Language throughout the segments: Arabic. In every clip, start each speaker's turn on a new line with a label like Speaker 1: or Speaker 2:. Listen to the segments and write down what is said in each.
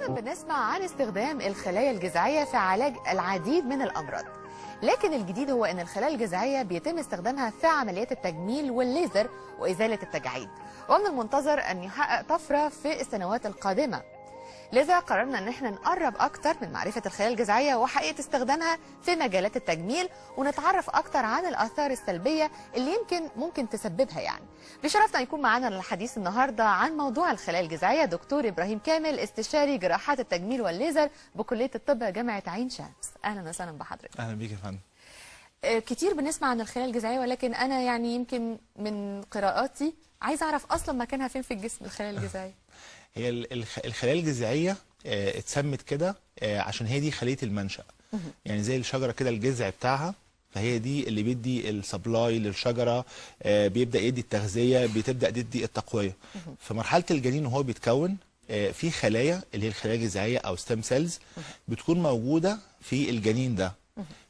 Speaker 1: دايما بنسمع عن استخدام الخلايا الجذعية في علاج العديد من الأمراض، لكن الجديد هو أن الخلايا الجذعية بيتم استخدامها في عمليات التجميل والليزر وإزالة التجاعيد، ومن المنتظر أن يحقق طفرة في السنوات القادمة. لذا قررنا ان احنا نقرب اكتر من معرفة الخلايا الجذعية وحقيقة استخدامها في مجالات التجميل، ونتعرف اكتر عن الاثار السلبية اللي ممكن تسببها يعني. بشرفنا يكون معانا للحديث النهارده عن موضوع الخلايا الجذعية دكتور ابراهيم كامل، استشاري جراحات التجميل والليزر بكلية الطب جامعة عين شمس. اهلا وسهلا بحضرتك.
Speaker 2: اهلا بيك يا فندم.
Speaker 1: كتير بنسمع عن الخلايا الجذعية، ولكن انا يعني يمكن من قراءاتي عايزه اعرف اصلا مكانها فين في الجسم الخلايا الجذعية.
Speaker 2: هي الخلايا الجذعيه اتسمت كده عشان هي دي خليه المنشأ. يعني زي الشجره كده الجذع بتاعها، فهي دي اللي بيدي السبلاي للشجره، بيبدا يدي التغذيه، بتبدا تدي التقويه. في مرحله الجنين وهو بيتكون في خلايا اللي هي الخلايا الجذعيه او ستيم سيلز بتكون موجوده في الجنين ده،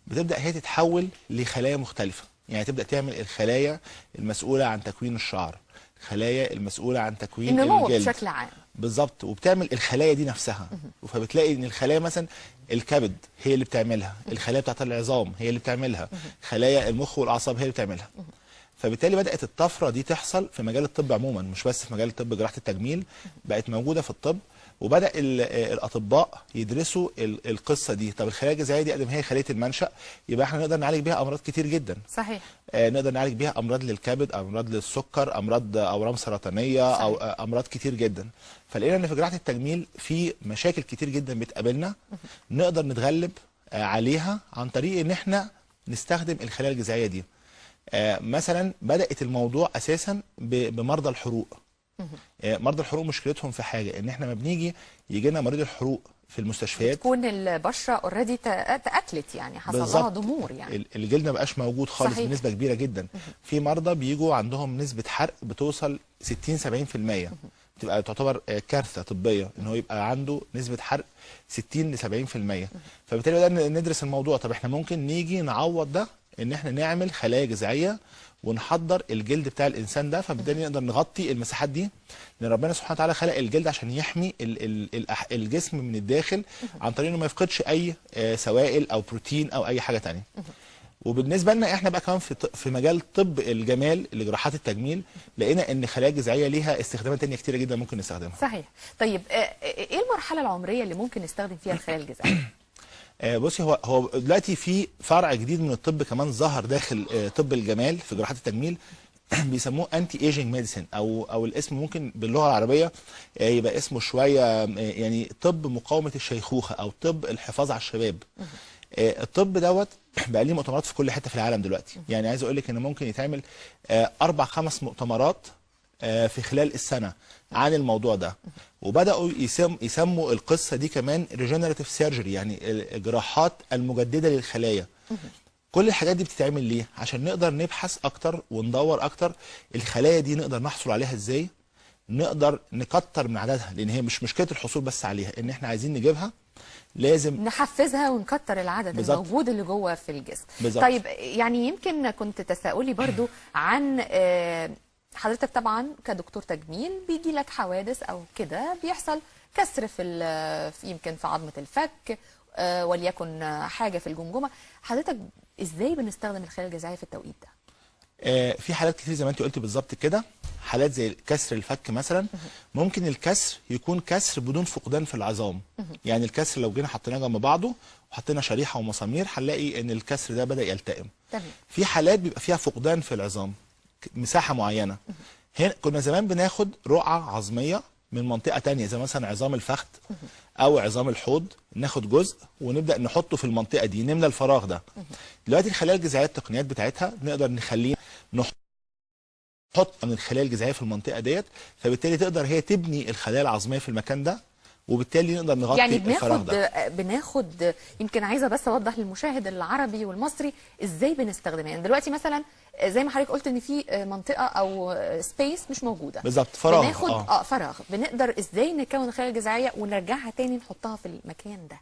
Speaker 2: بتبدا هي تتحول لخلايا مختلفه. يعني تبدا تعمل الخلايا المسؤوله عن تكوين الشعر، الخلايا المسؤوله عن تكوين
Speaker 1: النمو
Speaker 2: الجلد
Speaker 1: بشكل عام.
Speaker 2: بالظبط، وبتعمل الخلايا دي نفسها. فبتلاقي ان الخلايا مثلا الكبد هي اللي بتعملها، الخلايا بتاعت العظام هي اللي بتعملها، خلايا المخ والاعصاب هي اللي بتعملها. فبالتالي بدات الطفره دي تحصل في مجال الطب عموما، مش بس في مجال الطب جراحه التجميل، بقت موجوده في الطب. وبدا الاطباء يدرسوا القصه دي. طب الخلايا الجذعيه دي قد ما هي خليه المنشأ، يبقى احنا نقدر نعالج بيها امراض كتير جدا.
Speaker 1: صحيح.
Speaker 2: نقدر نعالج بيها امراض للكبد، امراض للسكر، امراض اورام سرطانيه. صحيح. او امراض كتير جدا. فلقينا ان في جراحه التجميل في مشاكل كتير جدا بتقابلنا نقدر نتغلب عليها عن طريق ان احنا نستخدم الخلايا الجذعيه دي. مثلا بدات الموضوع اساسا بمرضى الحروق. مرضى الحروق مشكلتهم في حاجه، ان احنا ما بنيجي يجي لنا مريض الحروق في المستشفيات
Speaker 1: تكون البشره اوريدي تاكلت، يعني حصل لها ضمور، يعني
Speaker 2: الجلد ما بقاش موجود خالص. صحيح. بنسبه كبيره جدا. في مرضى بيجوا عندهم نسبه حرق بتوصل 60-70%، بتبقى تعتبر كارثه طبيه ان هو يبقى عنده نسبه حرق 60-70%. فبالتالي بدأنا ندرس الموضوع. طب احنا ممكن نيجي نعوض ده ان احنا نعمل خلايا جذعيه ونحضر الجلد بتاع الانسان ده، فبالتالي نقدر نغطي المساحات دي. لان ربنا سبحانه وتعالى خلق الجلد عشان يحمي الجسم من الداخل عن طريق انه ما يفقدش اي سوائل او بروتين او اي حاجه ثانيه. وبالنسبه لنا احنا بقى كمان في مجال طب الجمال لجراحات التجميل، لقينا ان الخلايا الجذعيه ليها استخدامات ثانيه كتيره جدا ممكن نستخدمها.
Speaker 1: صحيح. طيب ايه المرحله العمريه اللي ممكن نستخدم فيها الخلايا الجذعيه؟
Speaker 2: بصي، هو دلوقتي في فرع جديد من الطب كمان ظهر داخل طب الجمال في جراحات التجميل، بيسموه انتي ايجينج ميديسن، او الاسم ممكن باللغه العربيه يبقى اسمه شويه يعني طب مقاومه الشيخوخه او طب الحفاظ على الشباب. الطب دوت بقى ليه مؤتمرات في كل حته في العالم دلوقتي. يعني عايز اقول لك ان ممكن يتعمل 4-5 مؤتمرات في خلال السنه عن الموضوع ده. وبداوا يسموا القصه دي كمان ريجنراتيف سيرجري، يعني الجراحات المجدده للخلايا. كل الحاجات دي بتتعمل ليه؟ عشان نقدر نبحث اكتر وندور اكتر الخلايا دي نقدر نحصل عليها ازاي، نقدر نكتر من عددها. لان هي مش مشكله الحصول بس عليها، ان احنا عايزين نجيبها لازم
Speaker 1: نحفزها ونكتر العدد. بالزبط. الموجود اللي جوه في الجسم.
Speaker 2: بالزبط.
Speaker 1: طيب يعني يمكن كنت تساؤلي برضو عن حضرتك طبعا كدكتور تجميل بيجي لك حوادث او كده، بيحصل كسر في يمكن في عظمه الفك، وليكن حاجه في الجمجمه. حضرتك ازاي بنستخدم الخلايا الجذعيه في التوقيت ده؟
Speaker 2: في حالات كتير زي ما انت قلتي بالظبط كده، حالات زي كسر الفك مثلا. ممكن الكسر يكون كسر بدون فقدان في العظام. يعني الكسر لو جينا حطيناه جنب بعضه وحطينا شريحه ومسامير هنلاقي ان الكسر ده بدا يلتئم. تمام. في حالات بيبقى فيها فقدان في العظام مساحه معينه. هنا كنا زمان بناخد رقعه عظميه من منطقه ثانيه زي مثلا عظام الفخذ او عظام الحوض، ناخد جزء ونبدا نحطه في المنطقه دي، نملى الفراغ ده. دلوقتي الخلايا الجذعيه التقنيات بتاعتها نقدر نخليه نحط من الخلايا الجذعيه في المنطقه ديت، فبالتالي تقدر هي تبني الخلايا العظميه في المكان ده، وبالتالي نقدر نغطي
Speaker 1: يعني
Speaker 2: الفراغ ده.
Speaker 1: بناخد يمكن عايزه بس اوضح للمشاهد العربي والمصري ازاي بنستخدمها. يعني دلوقتي مثلا زي ما حضرتك قلت ان في منطقه او سبيس مش موجوده
Speaker 2: بالظبط، فراغ.
Speaker 1: بناخد فراغ، بنقدر ازاي نكون الخلايا الجذعيه ونرجعها تاني نحطها في المكان ده؟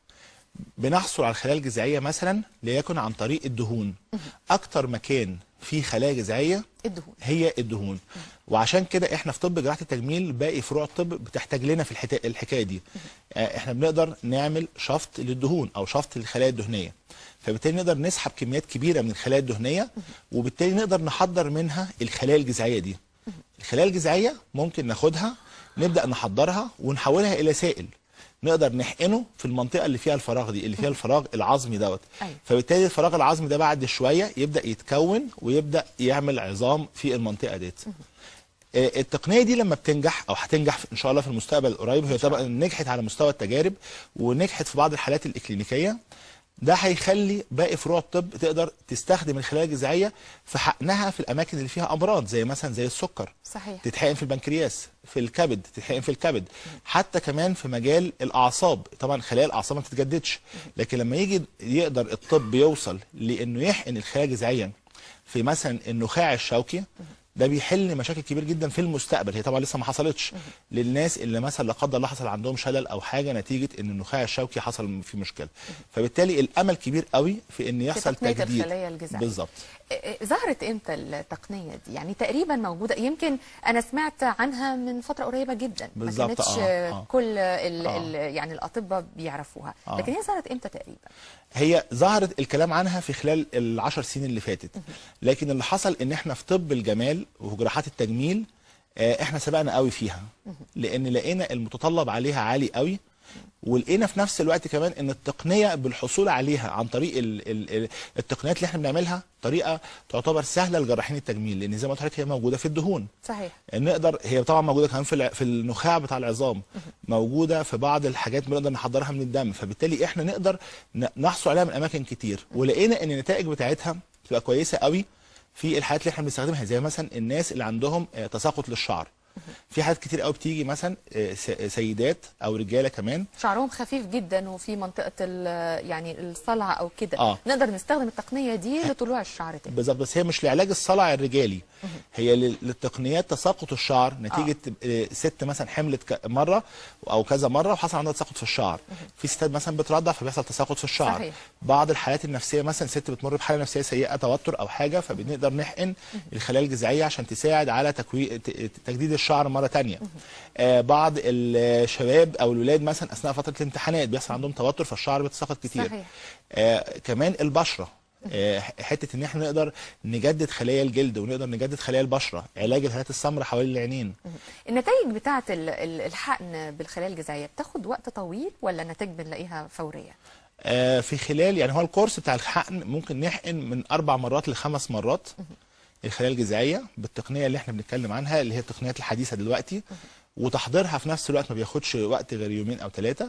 Speaker 2: بنحصل على الخلايا الجذعيه مثلا ليكن عن طريق الدهون. اكتر مكان في خلايا جذعيه
Speaker 1: الدهون.
Speaker 2: هي الدهون. وعشان كده احنا في طب جراحه التجميل باقي فروع الطب بتحتاج لنا في الحكايه دي. احنا بنقدر نعمل شفط للدهون او شفط للخلايا الدهنيه، فبالتالي نقدر نسحب كميات كبيره من الخلايا الدهنيه، وبالتالي نقدر نحضر منها الخلايا الجذعيه دي. الخلايا الجذعيه ممكن ناخدها نبدا نحضرها ونحولها الى سائل نقدر نحقنه في المنطقه اللي فيها الفراغ دي، اللي فيها الفراغ العظمي دوت.
Speaker 1: أيوة.
Speaker 2: فبالتالي الفراغ العظمي ده بعد شويه يبدا يتكون ويبدا يعمل عظام في المنطقه ديت. التقنيه دي لما بتنجح او هتنجح ان شاء الله في المستقبل القريب، هي طبعا نجحت على مستوى التجارب ونجحت في بعض الحالات الاكلينيكيه، ده هيخلي باقي فروع الطب تقدر تستخدم الخلايا الجذعيه في حقنها في الاماكن اللي فيها امراض زي مثلا زي السكر.
Speaker 1: صحيح.
Speaker 2: تتحقن في البنكرياس، في الكبد، تتحقن في الكبد، حتى كمان في مجال الاعصاب. طبعا خلايا الاعصاب ما بتتجددش، لكن لما يجي يقدر الطب يوصل لانه يحقن الخلايا الجذعيه في مثلا النخاع الشوكي، ده بيحل مشاكل كبير جدا في المستقبل. هي طبعا لسه ما حصلتش للناس اللي مثلا لا قدر الله حصل عندهم شلل او حاجه نتيجه ان النخاع الشوكي حصل فيه مشكله. فبالتالي الامل كبير قوي في ان يحصل تجديد
Speaker 1: الخلايا الجذعيه.
Speaker 2: بالظبط.
Speaker 1: ظهرت امتى التقنيه دي؟ يعني تقريبا موجوده، يمكن انا سمعت عنها من فتره قريبه جدا، ما كانتش كل يعني الاطباء بيعرفوها، لكن هي ظهرت امتى تقريبا؟
Speaker 2: هي ظهرت الكلام عنها في خلال ال10 سنين اللي فاتت، لكن اللي حصل ان احنا في طب الجمال وجراحات التجميل احنا سبقنا قوي فيها، لان لقينا المتطلب عليها عالي قوي، ولقينا في نفس الوقت كمان ان التقنيه بالحصول عليها عن طريق التقنيات اللي احنا بنعملها طريقه تعتبر سهله لجراحين التجميل، لان زي ما قلت لك هي موجوده في الدهون.
Speaker 1: صحيح.
Speaker 2: نقدر، هي طبعا موجوده كمان في النخاع بتاع العظام، موجوده في بعض الحاجات بنقدر نحضرها من الدم، فبالتالي احنا نقدر نحصل عليها من اماكن كتير، ولقينا ان النتائج بتاعتها بتبقى كويسه قوي في الحالات اللي احنا بنستخدمها، زي مثلا الناس اللي عندهم تساقط للشعر. في حالات كتير قوي بتيجي مثلا سيدات او رجاله كمان
Speaker 1: شعرهم خفيف جدا وفي منطقه يعني الصلع او كده، نقدر نستخدم التقنيه دي لطلوع الشعر تاني.
Speaker 2: بالظبط، بس هي مش لعلاج الصلع الرجالي، هي للتقنيات تساقط الشعر نتيجه ست مثلا حملت مره او كذا مره وحصل عندها تساقط في الشعر. في ستات مثلا بترضع فبيحصل تساقط في الشعر.
Speaker 1: صحيح.
Speaker 2: بعض الحالات النفسيه مثلا ست بتمر بحاله نفسيه سيئه، توتر او حاجه، فبنقدر نحقن الخلايا الجذعيه عشان تساعد على تجديد الشعر مره ثانيه. بعض الشباب او الولاد مثلا اثناء فتره الامتحانات بيحصل عندهم توتر فالشعر بيتساقط كتير.
Speaker 1: صحيح.
Speaker 2: كمان البشره، حته ان احنا نقدر نجدد خلايا الجلد ونقدر نجدد خلايا البشره، علاج الهالات السمراء حوالين العينين.
Speaker 1: النتائج بتاعه الحقن بالخلايا الجذعيه بتاخد وقت طويل ولا النتائج بنلاقيها فوريه؟
Speaker 2: في خلال، يعني هو الكورس بتاع الحقن ممكن نحقن من 4 مرات ل5 مرات الخلايا الجذعيه بالتقنيه اللي احنا بنتكلم عنها، اللي هي التقنيات الحديثه دلوقتي، وتحضيرها في نفس الوقت ما بياخدش وقت غير 2 أو 3،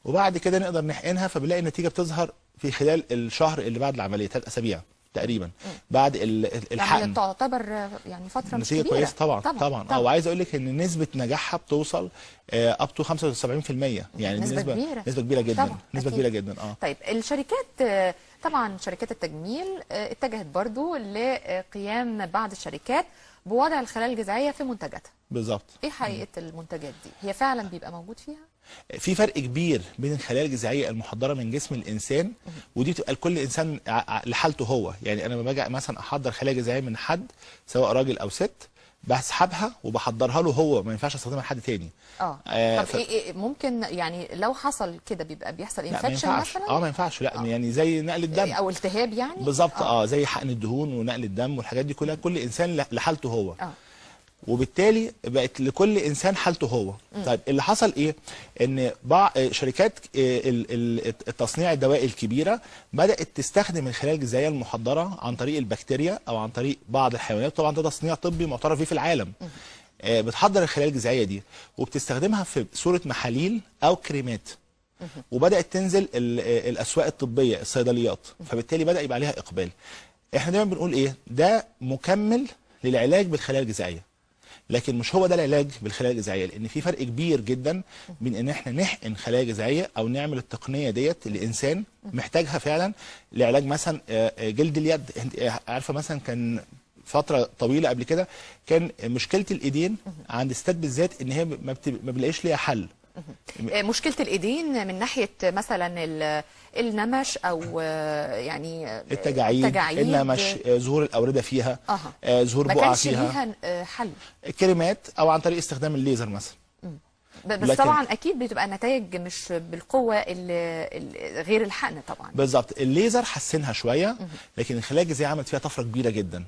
Speaker 2: وبعد كده نقدر نحقنها، فبنلاقي النتيجه بتظهر في خلال الشهر اللي بعد العمليه، 3 أسابيع تقريبا بعد الحقن.
Speaker 1: يعني تعتبر يعني فتره مش
Speaker 2: نتيجه
Speaker 1: كبيره.
Speaker 2: كويسه طبعا. وعايز اقول لك ان نسبه نجاحها بتوصل اب تو 75%، يعني نسبه كبيره جدا طبعا. نسبه كبيره جدا.
Speaker 1: طيب الشركات، طبعا شركات التجميل اتجهت برضو لقيام بعض الشركات بوضع الخلايا الجذعيه في منتجاتها.
Speaker 2: بالظبط.
Speaker 1: ايه حقيقه المنتجات دي؟ هي فعلا بيبقى موجود فيها؟
Speaker 2: في فرق كبير بين الخلايا الجذعيه المحضره من جسم الانسان، ودي بتبقى لكل انسان لحالته هو. يعني انا لما باجي مثلا احضر خلايا جذعيه من حد سواء راجل او ست، بسحبها وبحضرها له هو، ما ينفعش استخدمها لحد تاني.
Speaker 1: طب إيه ممكن يعني لو حصل كده بيحصل انفكشن مثلا؟
Speaker 2: ما ينفعش. لا يعني زي نقل الدم
Speaker 1: او التهاب يعني.
Speaker 2: بالظبط. زي حقن الدهون ونقل الدم والحاجات دي كلها، كل انسان لحالته هو. وبالتالي بقت لكل انسان حالته هو. طيب اللي حصل ايه؟ ان بعض شركات التصنيع الدوائي الكبيره بدات تستخدم الخلايا الجذعيه المحضره عن طريق البكتيريا او عن طريق بعض الحيوانات، طبعا ده تصنيع طبي معترف بيه في العالم. بتحضر الخلايا الجذعيه دي وبتستخدمها في صوره محاليل او كريمات، وبدات تنزل الاسواق الطبيه الصيدليات، فبالتالي بدا يبقى عليها اقبال. احنا دايما بنقول ايه؟ ده مكمل للعلاج بالخلايا الجذعيه، لكن مش هو ده العلاج بالخلايا الجذعيه، لان في فرق كبير جدا بين ان احنا نحقن خلايا جذعيه او نعمل التقنيه ديت لانسان محتاجها فعلا لعلاج مثلا جلد اليد. انت عارفه مثلا كان فتره طويله قبل كده كان مشكله الايدين عند الستات بالذات ان هي ما بنلاقيش ليها حل.
Speaker 1: مشكله الايدين من ناحيه مثلا النمش او يعني
Speaker 2: التجاعيد، النمش، ظهور الاورده فيها، ظهور
Speaker 1: ما
Speaker 2: بقع
Speaker 1: كانش
Speaker 2: فيها،
Speaker 1: ليها حل.
Speaker 2: كريمات او عن طريق استخدام الليزر مثلا.
Speaker 1: بس طبعا اكيد بتبقى النتائج مش بالقوه غير الحقن طبعا.
Speaker 2: بالظبط، الليزر حسنها شويه، لكن الخلايا الجذعيه عملت فيها طفره كبيره جدا.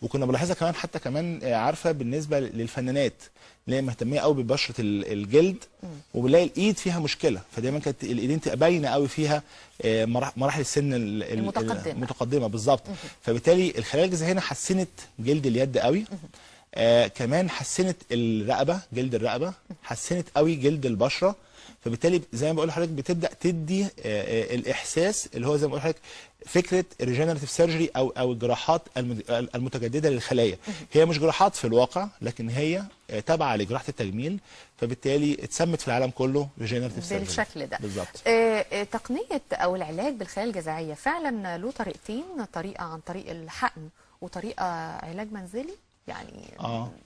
Speaker 2: وكنا بنلاحظها كمان، حتى كمان عارفه بالنسبه للفنانات اللي هي مهتميه قوي ببشره الجلد، وبنلاقي الايد فيها مشكله، فدايما كانت الايدين تبقى باينه قوي فيها مراحل السن المتقدمه بالظبط. فبالتالي الخلايا الجذعيه هنا حسنت جلد اليد قوي. كمان حسنت الرقبه، جلد الرقبه، حسنت قوي جلد البشره. فبالتالي زي ما بقول لحضرتك بتبدا تدي الاحساس اللي هو زي ما بقول لحضرتك فكره ريجنراتيف سيرجري او الجراحات المتجدده للخلايا. هي مش جراحات في الواقع، لكن هي تابعه لجراحه التجميل، فبالتالي اتسمت في العالم كله ريجنراتيف سيرجري
Speaker 1: بالشكل ده
Speaker 2: بالظبط.
Speaker 1: تقنيه او العلاج بالخلايا الجذعيه فعلا له طريقتين، طريقه عن طريق الحقن وطريقه علاج منزلي يعني.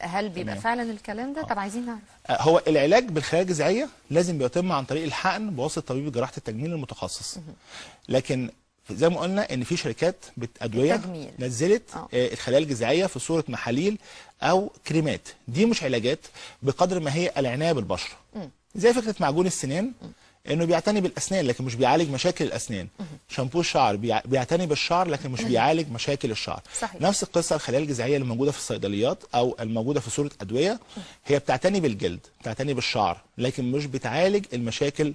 Speaker 1: هل بيبقى فعلا الكلام ده؟ طب عايزين نعرف.
Speaker 2: هو العلاج بالخلايا الجذعيه لازم بيتم عن طريق الحقن بواسطه طبيب جراحه التجميل المتخصص. لكن زي ما قلنا ان في شركات ادويه نزلت الخلايا الجذعيه في صوره محاليل او كريمات. دي مش علاجات بقدر ما هي العنايه بالبشره، زي فكره معجون السنان انه بيعتني بالاسنان لكن مش بيعالج مشاكل الاسنان. شامبو الشعر بيعتني بالشعر لكن مش بيعالج مشاكل الشعر.
Speaker 1: صحيح.
Speaker 2: نفس القصه الخلايا الجذعيه اللي موجوده في الصيدليات او الموجوده في صوره ادويه، هي بتعتني بالجلد، بتعتني بالشعر، لكن مش بتعالج المشاكل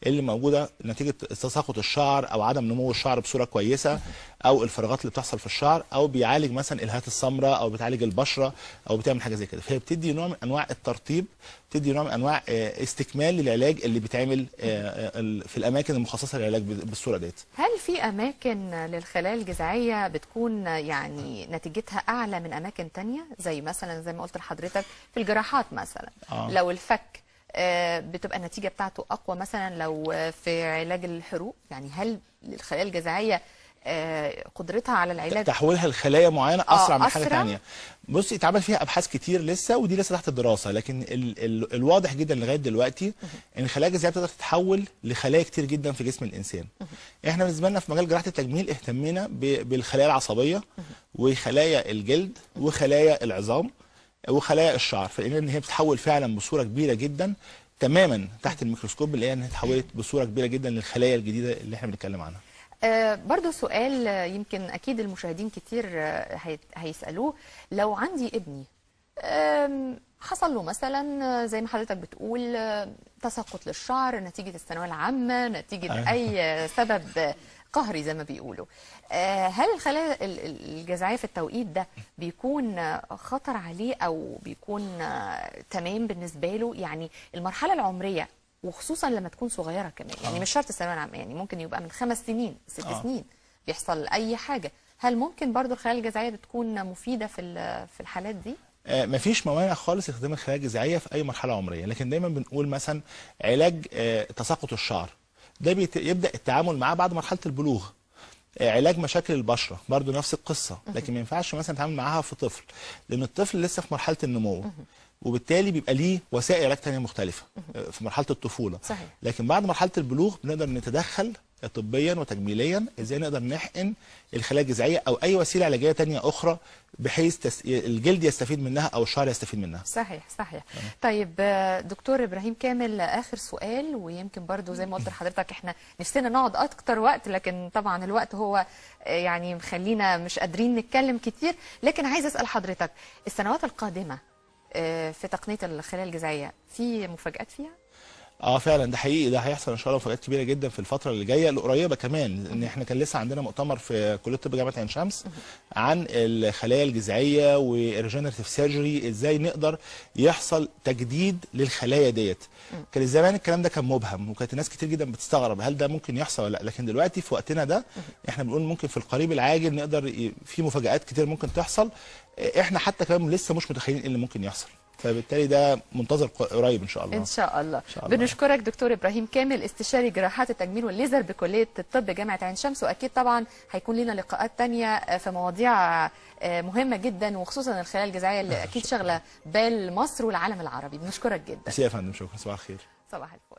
Speaker 2: اللي موجوده نتيجه تساقط الشعر او عدم نمو الشعر بصوره كويسه، او الفراغات اللي بتحصل في الشعر، او بيعالج مثلا الهات السمراء، او بتعالج البشره، او بتعمل حاجه زي كده. فهي بتدي نوع من انواع الترطيب، بتدي نوع من انواع استكمال للعلاج اللي بيتعمل في الاماكن المخصصه للعلاج بالصوره ديت.
Speaker 1: هل في اماكن للخلايا الجذعيه بتكون يعني نتيجتها اعلى من اماكن تانية، زي مثلا زي ما قلت لحضرتك في الجراحات مثلا لو الفك بتبقى النتيجه بتاعته اقوى مثلا لو في علاج الحروق؟ يعني هل الخلايا الجذعيه قدرتها على العلاج
Speaker 2: تحويلها لخلايا معينه اسرع من حاجه ثانيه؟ بصي اتعمل فيها ابحاث كتير لسه، ودي لسه تحت الدراسه، لكن الواضح جدا لغايه دلوقتي ان الخلايا الجذعيه بتقدر تتحول لخلايا كتير جدا في جسم الانسان. احنا بالنسبه لنا في مجال جراحه التجميل اهتمينا بالخلايا العصبيه وخلايا الجلد وخلايا العظام وخلايا الشعر، فلقينا ان هي بتتحول فعلا بصوره كبيره جدا تماما تحت الميكروسكوب، بنلاقيها انها اتحولت بصوره كبيره جدا للخلايا الجديده اللي احنا بنتكلم عنها.
Speaker 1: برضو سؤال يمكن أكيد المشاهدين كتير هيسألوه، لو عندي ابني حصل له مثلا زي ما حضرتك بتقول تساقط للشعر نتيجة الثانوية العامة، نتيجة أي سبب قهري زي ما بيقولوا، هل الخلايا الجذعية في التوقيت ده بيكون خطر عليه أو بيكون تمام بالنسبة له؟ يعني المرحلة العمرية وخصوصا لما تكون صغيره كمان، يعني مش شرط الثانويه العامه، يعني ممكن يبقى من 5 سنين 6 سنين بيحصل اي حاجه، هل ممكن برضو الخلايا الجذعيه بتكون مفيده في الحالات دي؟
Speaker 2: مفيش موانع خالص استخدام الخلايا الجذعيه في اي مرحله عمريه، لكن دايما بنقول مثلا علاج تساقط الشعر ده يبدا التعامل معاه بعد مرحله البلوغ. علاج مشاكل البشره برضو نفس القصه، لكن ما ينفعش مثلا نتعامل معاها في طفل، لان الطفل لسه في مرحله النمو، وبالتالي بيبقى ليه وسائل علاج ثانيه مختلفه في مرحله الطفوله.
Speaker 1: صحيح.
Speaker 2: لكن بعد مرحله البلوغ بنقدر نتدخل طبيا وتجميليا ازاي نقدر نحقن الخلايا الجذعيه او اي وسيله علاجيه ثانيه اخرى بحيث الجلد يستفيد منها او الشعر يستفيد منها.
Speaker 1: صحيح صحيح. طيب دكتور ابراهيم كامل، اخر سؤال، ويمكن برضو زي ما قلت لحضرتك احنا نفسنا نقعد اكتر وقت، لكن طبعا الوقت هو يعني مخلينا مش قادرين نتكلم كتير، لكن عايز اسال حضرتك السنوات القادمه في تقنيه الخلايا الجذعيه في مفاجآت فيها؟
Speaker 2: فعلا ده حقيقي، ده هيحصل ان شاء الله مفاجآت كبيره جدا في الفتره اللي جايه القريبه كمان، ان احنا كان لسه عندنا مؤتمر في كليه الطب جامعه عين شمس عن الخلايا الجذعيه والريجنراتيف سيرجري، ازاي نقدر يحصل تجديد للخلايا ديت. كان زمان الكلام ده كان مبهم، وكانت الناس كتير جدا بتستغرب هل ده ممكن يحصل ولا لا، لكن دلوقتي في وقتنا ده احنا بنقول ممكن في القريب العاجل نقدر في مفاجآت كتير ممكن تحصل، احنا حتى كمان لسه مش متخيلين ايه اللي ممكن يحصل، فبالتالي ده منتظر قريب ان شاء الله.
Speaker 1: ان شاء الله. بنشكرك دكتور ابراهيم كامل، استشاري جراحات التجميل والليزر بكليه الطب جامعه عين شمس، واكيد طبعا هيكون لنا لقاءات ثانيه في مواضيع مهمه جدا، وخصوصا الخلايا الجذعيه اللي اكيد شغله بال مصر والعالم العربي. بنشكرك جدا.
Speaker 2: يا فندم، شكرا، صباح الخير.
Speaker 1: صباح الفل.